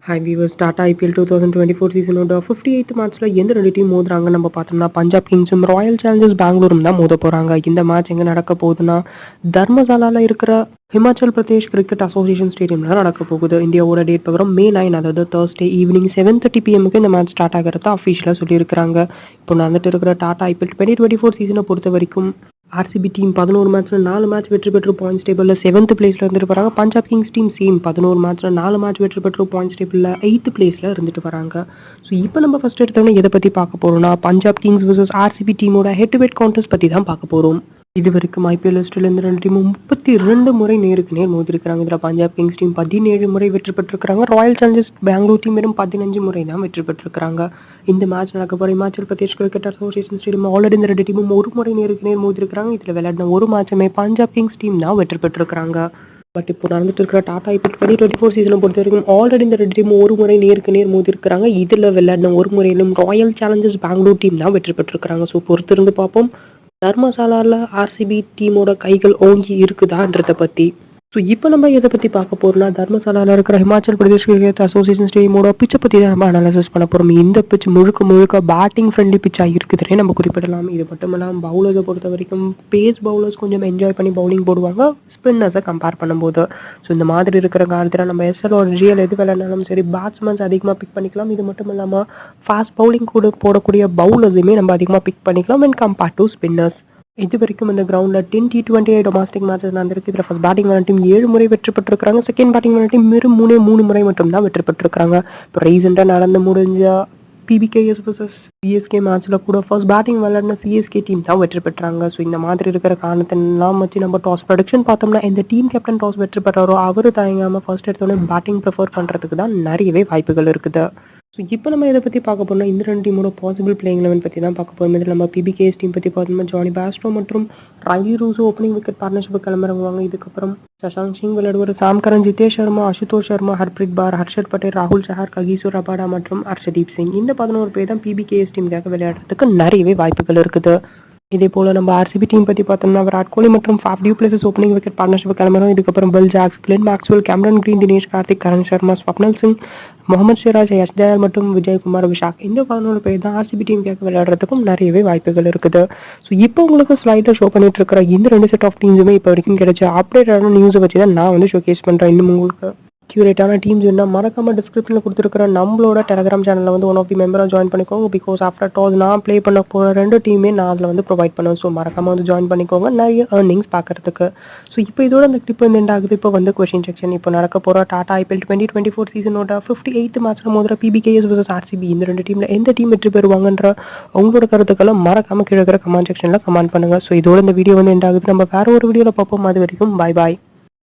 Hi viewers, Tata IPL 2024 சீசனோட 58th மேட்ச்ல எந்த ரெண்டு டீம் மோதுறாங்க நம்ம பார்த்தோம்னா பஞ்சாப் கிங்ஸும் ராயல் சேலஞ்சர்ஸ் பெங்களூரும் தான் மோத போறாங்க. இந்த மேட்ச் எங்க நடக்க போகுதுன்னா தர்மசாலால இருக்கிற ஹிமாச்சல் பிரதேஷ் கிரிக்கெட் அசோசியேஷன் ஸ்டேடியம்ல நடக்க போகுது. இந்தியாவோட டேட் பிரகாரம் May 9, அதாவது Thursday ஈவினிங் 7:30 PM இந்த மேட்ச் ஸ்டார்ட் ஆகிறதா அஃபிஷியலா சொல்லியிருக்காங்க. இப்போ நடந்துட்டு இருக்கிற டாடா ஐபிஎல் 2024 சீசனை பொறுத்த வரைக்கும் ஆர்சிபி டீம் 11 மேட்ச்ல 4 மேட்ச் வெற்றி பெற்று பாயிண்ட்ஸ் டேபிள்ல 7th பிளேஸ்ல இருந்துட்டு வராங்க. பஞ்சாப் கிங்ஸ் டீம் சேம் 11 மேட்ச்ல 4 மேட்ச் வெற்றி பெற்று பாயிண்ட்ஸ் டேபிள்ல 8th பிளேஸ்ல இருந்துட்டு வராங்க. ஸோ இப்போ நம்ம ஃபர்ஸ்ட் எடுத்தோம்னா எதை பத்தி பார்க்க போறோம்னா பஞ்சாப் கிங்ஸ் vs ஆர்சிபி டீமோட ஹெட் டு ஹெட் கான்டெஸ்ட் பத்தி தான் பார்க்க போறோம். இது வரைக்கும் ஐபிஎல் லிஸ்ட்ல இருந்து ரெண்டு டீமும் 32 முறை நேருக்கு நேர் மோதிருக்கிறாங்க. இதுல பஞ்சாப் கிங்ஸ் டீம் 17 முறை வெற்றி பெற்றிருக்காங்க. ராயல் சேலஞ்சர்ஸ் பெங்களூர் டீம் வெறும் 15 முறை தான் வெற்றி பெற்றிருக்காங்க. இந்த மேட்ச் நடக்க போற Himachal Pradesh cricket association stadium already இந்த ரெண்டு டீமும் ஒரு முறை நேருக்கு நேர் மோதிருக்கிறாங்க. இதுல விளையாடின ஒரு மேட்சுமே பஞ்சாப் கிங்ஸ் டீம் தான் வெற்றி பெற்றிருக்காங்க. பட் இப்போ நடந்துட்டு இருக்கிற டாடா ஐபிஎல் 2024 சீசனை பொறுத்த வரைக்கும் ஆல்ரெடி இந்த ரெண்டு டீமும் ஒரு முறை நேருக்கு நேர் மோதிருக்கிறாங்க. இதுல விளையாடின ஒரு முறையிலும் ராயல் சேலஞ்சர்ஸ் பெங்களூர் டீம் தான் வெற்றி பெற்றிருக்காங்க. ஸோ பொறுத்திருந்து பார்ப்போம் தர்மசாலால ஆர்சிபி டீமோட கைகள் ஓங்கி இருக்குதான்றத பத்தி. ஸோ இப்போ நம்ம எதை பற்றி பார்க்க போறோம்னா தர்மசாலாவில் இருக்கிற ஹிமாச்சல் பிரதேஷ் கிரிக்கெட் அசோசியேஷன் ஸ்டேடியமோட பிச்சை பற்றி தான் நம்ம அனாலிசிஸ் பண்ண போகிறோம். இந்த பிச் முழுக்க பேட்டிங் ஃப்ரெண்ட்லி பிச்சாக இருக்குதுன்னே நம்ம குறிப்பிடலாம். இது மட்டும் இல்லாமல் பவுலர்ஸை பொறுத்த வரைக்கும் பேஸ் பவுலர்ஸ் கொஞ்சம் என்ஜாய் பண்ணி பவுலிங் போடுவாங்க ஸ்பின்னர்ஸை கம்பேர் பண்ணும்போது. ஸோ இந்த மாதிரி இருக்கிற காலத்தில் நம்ம எஸ்எல் ஒரு ஜிஎல் எது விளையாடினாலும் சரி பேட்ஸ்மேன்ஸ் அதிகமாக பிக் பண்ணிக்கலாம். இது மட்டும் இல்லாமல் ஃபாஸ்ட் பவுலிங் கூட போடக்கூடிய பவுலர்ஸுமே நம்ம அதிகமாக பிக் பண்ணிக்கலாம் when compared to spinners. இது வரைக்கும் இந்த கிரவுண்டில் 10 T20 டொமஸ்டிக் மேட்சஸ் நடந்திருக்கு. இதில் ஃபர்ஸ்ட் பேட்டிங் விளையாட டீம் 7 முறை வெற்றி பெற்றிருக்காங்க. செகண்ட் பேட்டிங் விளையாட டீம் வெறும் 3 முறை மட்டும் தான் வெற்றி பெற்றிருக்காங்க. இப்போ ரீசெண்டாக நடந்து முடிஞ்ச PBKS vs சிஎஸ்கே மேட்ச்சில் கூட ஃபர்ஸ்ட் பேட்டிங் விளையாடின சிஎஸ்கே டீம் தான் வெற்றி பெற்றாங்க. ஸோ இந்த மாதிரி இருக்கிற காரணத்தினெல்லாம் வச்சு நம்ம டாஸ் ப்ரொடக்ஷன் பார்த்தோம்னா இந்த டீம் கேப்டன் டாஸ் வெற்றி பெற்றாரோ அவர் தயங்காமல் ஃபர்ஸ்ட் எடுத்தோடனே பேட்டிங் ப்ரிஃபர் பண்ணுறதுக்கு தான் நிறையவே வாய்ப்புகள் இருக்குது. ஸோ இப்போ நம்ம இதை பற்றி பார்க்க போனால் இந்த ரெண்டு டீமோட பாசிபிள் பிளேயிங் லெவன் பற்றி தான் பார்க்க போகிறோம். இதில் நம்ம PBKS டீம் பற்றி பார்த்தோம்னா ஜானி பாஸ்டோ மற்றும் Rilee Rossouw opening wicket partnership கிளம்புறவங்க. இதுக்கப்புறம் சஷாங்க் சிங் விளையாடுவார். சாம் கரன், ஜிதேஷ் சர்மா, அசுதோஷ் சர்மா, ஹர்ப்ரீத் பார், ஹர்ஷத் பட்டேல், ராகுல் சஹார், ககிசூர் ரபாடா மற்றும் ஹர்ஷதீப் சிங். இந்த 11 பேர் தான் PBKS டீமுக்காக விளையாடுறதுக்கு நிறையவே வாய்ப்புகள் இருக்குது. இதே போல நம்ம ஆர்சிபி டீம் பற்றி பார்த்தோம்னா விராட் கோலி மற்றும் Faf du Plessis opening wicket partnership கிளம்புறோம். இதுக்கப்புறம் Will Jacks, Glenn Maxwell, Cameron Green, Dinesh Karthik, Karn Sharma, Swapnil Singh, Mohammed Siraj, Yash Dayal மற்றும் விஜயகுமார் விஷாக். இந்த 11 பேர் தான் ஆர்சிபி டீமுக்காக விளையாடுறதுக்கும் நிறையவே வாய்ப்புகள் இருக்குது. ஸோ இப்போ உங்களுக்கு ஸ்லைடில் ஷோ பண்ணிட்டு இருக்கிற இந்த ரெண்டு செட் ஆஃப் டீம்ஸுமே இப்போ வரைக்கும் கிடைச்ச அப்டேட்டான நியூஸை வச்சு தான் நான் வந்து ஷோகேஸ் பண்ணுறேன். இன்னும் உங்களுக்கு கியூரேட்டான டீம்ஸ் என்ன மறக்காம டிஸ்கிரிப்ஷனில் கொடுத்துருக்கிற நம்மளோட டெலகிராம் சேனலில் வந்து ஒன் ஆஃப் தி மெம்பராக ஜாயின் பண்ணிக்கோங்க. பிகாஸ் ஆஃப்டர் டாஸ் நான் ப்ளே பண்ண போகிற ரெண்டு டீமே நான் அதில் வந்து ப்ரொவைட் பண்ணுவேன். ஸோ மறக்காம வந்து ஜாயின் பண்ணிக்கோங்க நிறைய ஏர்னிங்ஸ் பார்க்கறதுக்கு. ஸோ இப்போ இதோட அந்த கிளிப் வந்து எண்ட் ஆகுது. இப்போ வந்து கொஸ்டின் செக்ஷன். இப்போ நடக்க போகிற டாடா ஐபிஎல் 2024 சீசனோட 58th மேட்ச்ல மோதுற PBKS vs ஆர்சிபி இந்த ரெண்டு டீமில் எந்த டீம் வெற்றி பெறுவாங்கன்ற உங்களோட கருத்துக்களை மறக்காம கீழே இருக்கிற கமெண்ட் செக்ஷனில் கமெண்ட் பண்ணுங்க. ஸோ இதோட இந்த வீடியோ வந்து எண்ட் ஆகுது. நம்ம வேற ஒரு வீடியோவில் பார்ப்போம். அது வரைக்கும் பாய் பாய்.